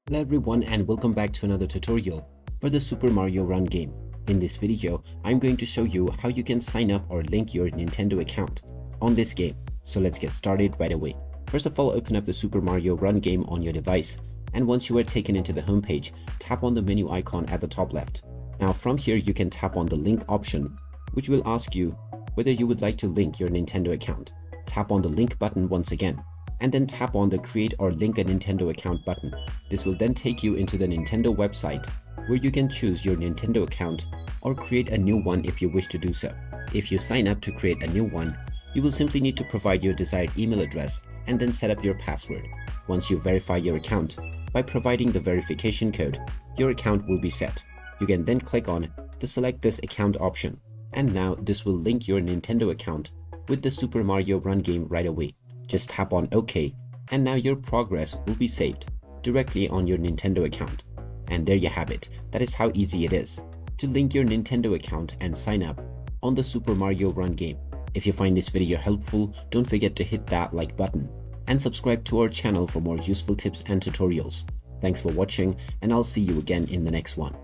Hello everyone and welcome back to another tutorial for the Super Mario Run game. In this video, I'm going to show you how you can sign up or link your Nintendo account on this game. So let's get started right away. First of all, open up the Super Mario Run game on your device, and once you are taken into the home page, tap on the menu icon at the top left. Now from here you can tap on the link option, which will ask you whether you would like to link your Nintendo account. Tap on the link button once again, and then tap on the create or link a Nintendo account button. This will then take you into the Nintendo website where you can choose your Nintendo account or create a new one if you wish to do so. If you sign up to create a new one, you will simply need to provide your desired email address and then set up your password. Once you verify your account by providing the verification code, your account will be set. You can then click on the select this account option, and now this will link your Nintendo account with the Super Mario Run game right away. Just tap on OK, and now your progress will be saved directly on your Nintendo account. And there you have it. That is how easy it is to link your Nintendo account and sign up on the Super Mario Run game. If you find this video helpful, don't forget to hit that like button and subscribe to our channel for more useful tips and tutorials. Thanks for watching, and I'll see you again in the next one.